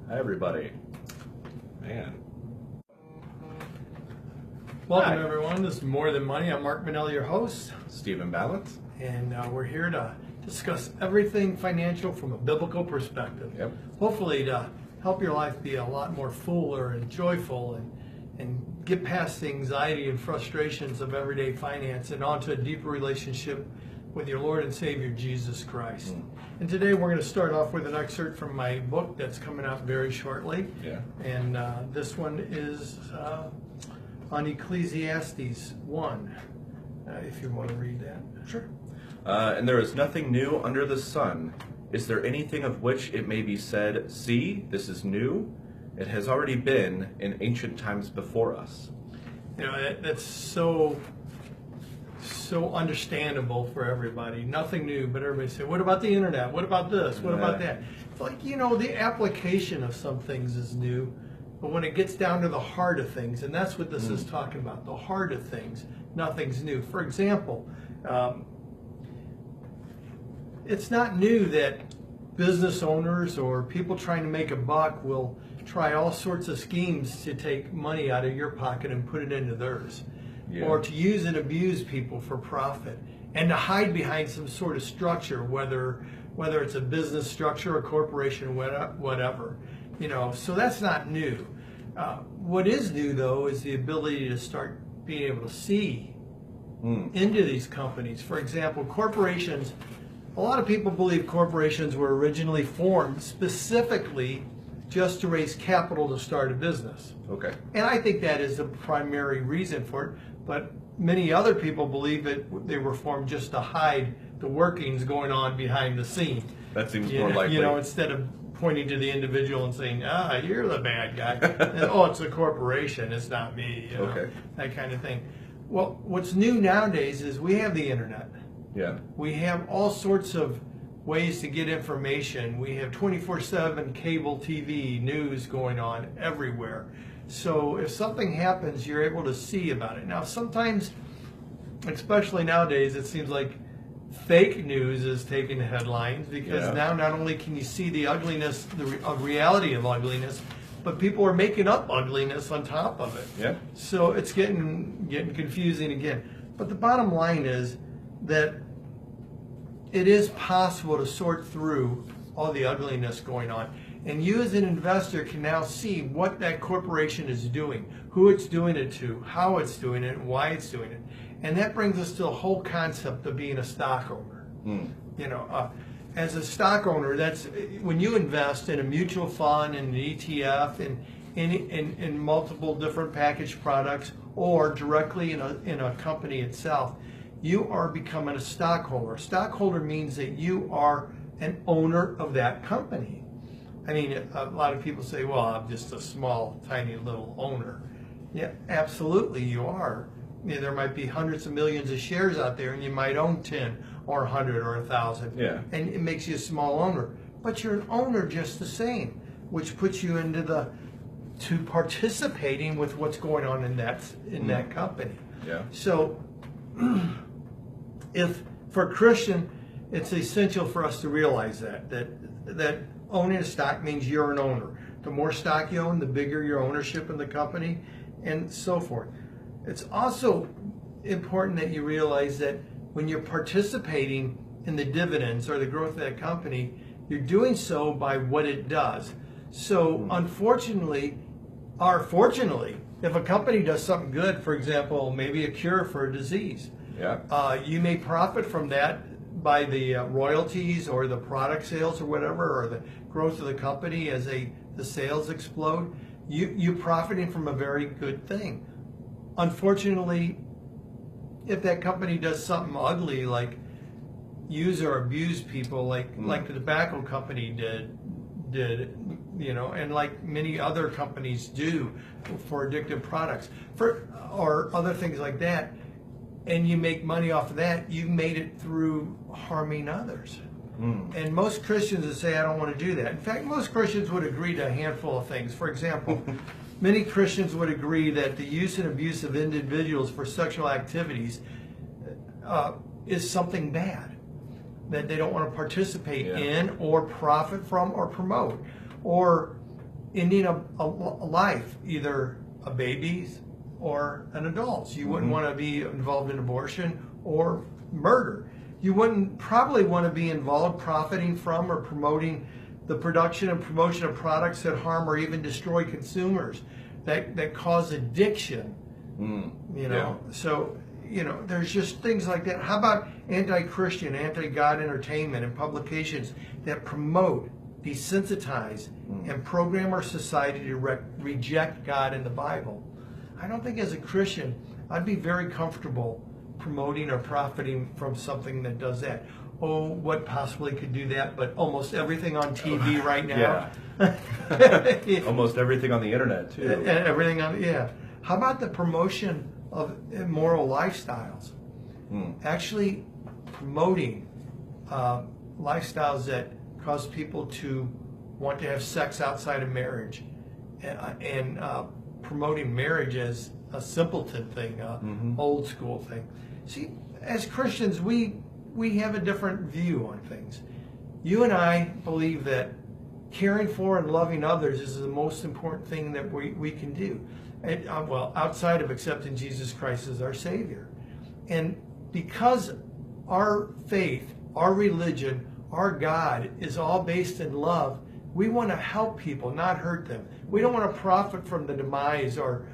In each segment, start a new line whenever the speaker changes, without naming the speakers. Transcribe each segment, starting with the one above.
Hi, everybody. Man.
Welcome,
Hi.
everyone. This is More Than Money. I'm Mark Manelli, your host,
Stephen Balance.
and we're here to discuss everything financial from a biblical perspective.
Yep.
Hopefully, to help your life be a lot more fuller and joyful, and get past the anxiety and frustrations of everyday finance and onto a deeper relationship with your Lord and Savior Jesus Christ. And today we're going to start off with an excerpt from my book that's coming out very shortly.
Yeah.
And this one is on Ecclesiastes 1, if you want to read that.
Sure. And there is nothing new under the sun. Is there anything of which it may be said, see, this is new? It has already been in ancient times before us.
You know, that's so understandable for everybody. Nothing new, but everybody say, what about the internet? What about this? What about that? It's like, you know, the application of some things is new, but when it gets down to the heart of things, and that's what this is talking about, the heart of things, nothing's new. For example, it's not new that business owners or people trying to make a buck will try all sorts of schemes to take money out of your pocket and put it into theirs.
Yeah.
Or to use and abuse people for profit, and to hide behind some sort of structure, whether it's a business structure, a corporation, whatever. You know, so that's not new. What is new, though, is the ability to start being able to see into these companies. For example, corporations. A lot of people believe corporations were originally formed specifically just to raise capital to start a business.
Okay.
And I think that is the primary reason for it. But many other people believe that they were formed just to hide the workings going on behind the scene.
That seems more likely.
You know, instead of pointing to the individual and saying, you're the bad guy. And, oh, it's a corporation, it's not me. You know,
Okay.
that kind of thing. Well, what's new nowadays is we have the internet.
Yeah.
We have all sorts of ways to get information. We have 24/7 cable TV news going on everywhere. So if something happens, you're able to see about it. Now, sometimes, especially nowadays, it seems like fake news is taking the headlines, because now not only can you see the ugliness, the reality of ugliness, but people are making up ugliness on top of it.
Yeah.
So it's getting confusing again. But the bottom line is that it is possible to sort through all the ugliness going on. And you as an investor can now see what that corporation is doing, who it's doing it to, how it's doing it, and why it's doing it. And that brings us to the whole concept of being a stock owner. You know, as a stock owner, that's when you invest in a mutual fund, in an ETF, in multiple different packaged products, or directly in a company itself, you are becoming a stockholder. A stockholder means that you are an owner of that company. I mean, a lot of people say, well, I'm just a small, tiny little owner. Yeah, absolutely you are. You know, there might be hundreds of millions of shares out there, and you might own 10 or 100 or 1,000.
Yeah.
And it makes you a small owner. But you're an owner just the same, which puts you into to participating with what's going on in that company.
Yeah.
So if for a Christian, it's essential for us to realize that owning a stock means you're an owner. The more stock you own, the bigger your ownership in the company, and so forth. It's also important that you realize that when you're participating in the dividends or the growth of that company, you're doing so by what it does. So unfortunately, or fortunately, if a company does something good, for example, maybe a cure for a disease, you may profit from that by the royalties or the product sales or whatever, or the growth of the company as the sales explode. You're profiting from a very good thing. Unfortunately, if that company does something ugly, like use or abuse people, like the tobacco company did, you know, and like many other companies do for addictive products, or other things like that, and you make money off of that, you've made it through harming others. And most Christians would say, I don't want to do that. In fact, most Christians would agree to a handful of things. For example, many Christians would agree that the use and abuse of individuals for sexual activities is something bad, that they don't want to participate in or profit from or promote. Or ending a life, either a baby's or an adult's. You wouldn't want to be involved in abortion or murder. You wouldn't probably want to be involved profiting from or promoting the production and promotion of products that harm or even destroy consumers, that cause addiction. You know, so, you know, there's just things like that. How about anti-Christian, anti-God entertainment and publications that promote, desensitize, and program our society to reject God and the Bible? I don't think as a Christian I'd be very comfortable promoting or profiting from something that does that. Oh, what possibly could do that? But almost everything on TV right now.
Yeah. Almost everything on the internet too.
And everything on, yeah. How about the promotion of immoral lifestyles? Actually promoting lifestyles that cause people to want to have sex outside of marriage, and promoting marriage as a simpleton thing, old school thing. See, as Christians, we have a different view on things. You and I believe that caring for and loving others is the most important thing that we can do. And, well, outside of accepting Jesus Christ as our Savior. And because our faith, our religion, our God is all based in love, we want to help people, not hurt them. We don't want to profit from the demise or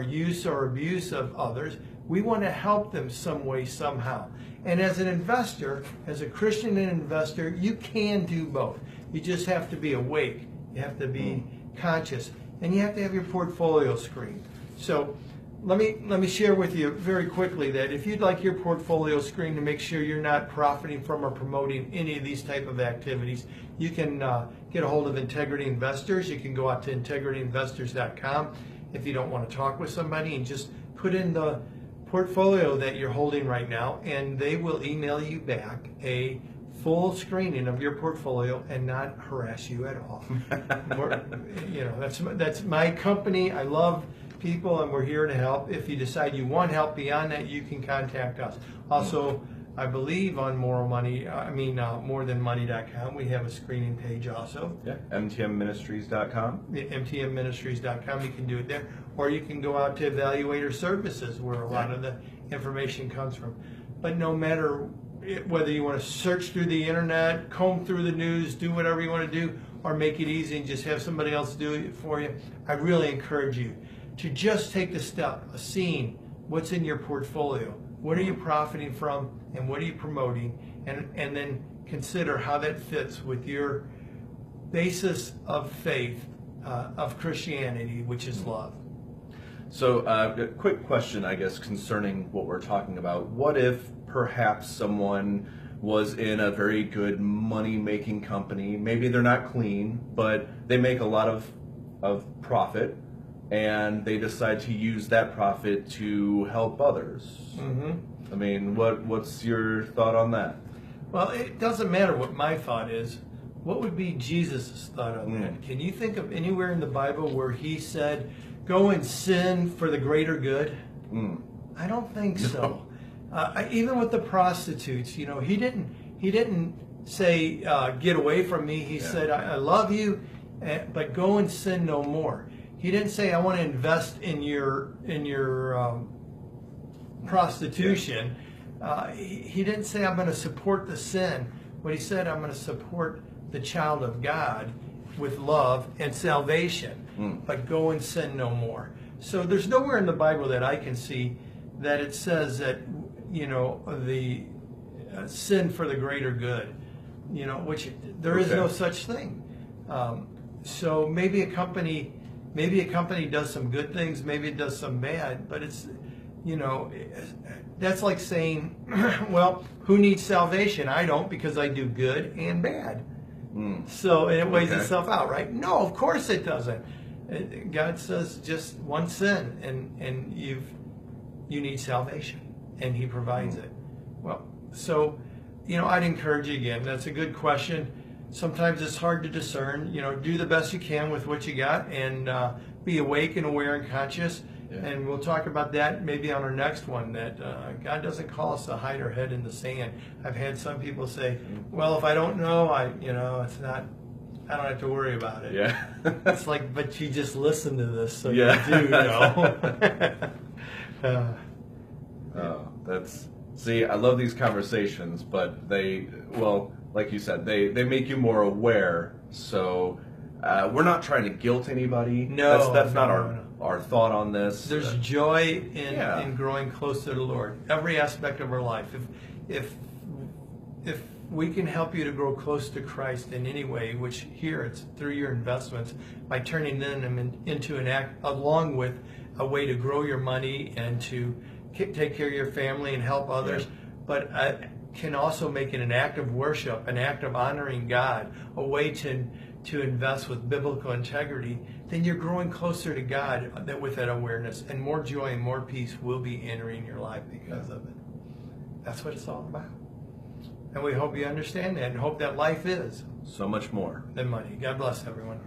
use or abuse of others. We want to help them some way, somehow. And as an investor, as a Christian investor, you can do both. You just have to be awake. You have to be conscious. And you have to have your portfolio screened. So let me share with you very quickly that if you'd like your portfolio screened to make sure you're not profiting from or promoting any of these type of activities, you can get a hold of Integrity Investors. You can go out to integrityinvestors.com if you don't want to talk with somebody, and just put in the portfolio that you're holding right now, and they will email you back a full screening of your portfolio and not harass you at all. You know, that's my company. I love people, and we're here to help. If you decide you want help beyond that, you can contact us. Also, I believe on morethanmoney.com, we have a screening page also.
Yeah, mtmministries.com.
mtmministries.com, you can do it there. Or you can go out to Evaluator Services, where a lot of the information comes from. But no matter whether you want to search through the internet, comb through the news, do whatever you want to do, or make it easy and just have somebody else do it for you, I really encourage you to just take the step of seeing what's in your portfolio. What are you profiting from, and what are you promoting? And then consider how that fits with your basis of faith, of Christianity, which is love.
So a quick question, I guess, concerning what we're talking about. What if perhaps someone was in a very good money-making company? Maybe they're not clean, but they make a lot of profit, and they decide to use that profit to help others. I mean, what's your thought on that?
Well, it doesn't matter what my thought is. What would be Jesus' thought on that? Can you think of anywhere in the Bible where he said, go and sin for the greater good? I don't think so. Even with the prostitutes, you know, he didn't say, get away from me. He said, I love you, but go and sin no more. He didn't say, I want to invest in your prostitution. He didn't say, I'm going to support the sin. What he said, I'm going to support the child of God with love and salvation, but go and sin no more. So there's nowhere in the Bible that I can see that it says that, you know, the sin for the greater good, you know, which there is no such thing. So maybe a company does some good things, maybe it does some bad, but it's, you know, that's like saying, well, who needs salvation? I don't, because I do good and bad. So it weighs itself out, right? No, of course it doesn't. God says just one sin, and you need salvation, and He provides it. Well, so, you know, I'd encourage you again. That's a good question. Sometimes it's hard to discern. You know, do the best you can with what you got, and be awake and aware and conscious. And we'll talk about that maybe on our next one, that God doesn't call us to hide our head in the sand. I've had some people say, well, if I don't know, it's not I don't have to worry about it.
Yeah.
It's like, but you just listen to this, so
Yeah.
you do know.
Oh, that's see, I love these conversations, but they, well, like you said, they make you more aware. So we're not trying to guilt anybody.
No,
that's not
no.
our thought on this.
There's joy in,
Yeah.
in growing closer to the Lord. Every aspect of our life. If we can help you to grow close to Christ in any way, which here it's through your investments, by turning them into an act, along with a way to grow your money and to take care of your family and help others,
Yeah.
but can also make it an act of worship, an act of honoring God, a way to invest with biblical integrity, then you're growing closer to God with that awareness, and more joy and more peace will be entering your life because of it. That's what it's all about. And we hope you understand that and hope that life is
So much more.
than money. God bless everyone.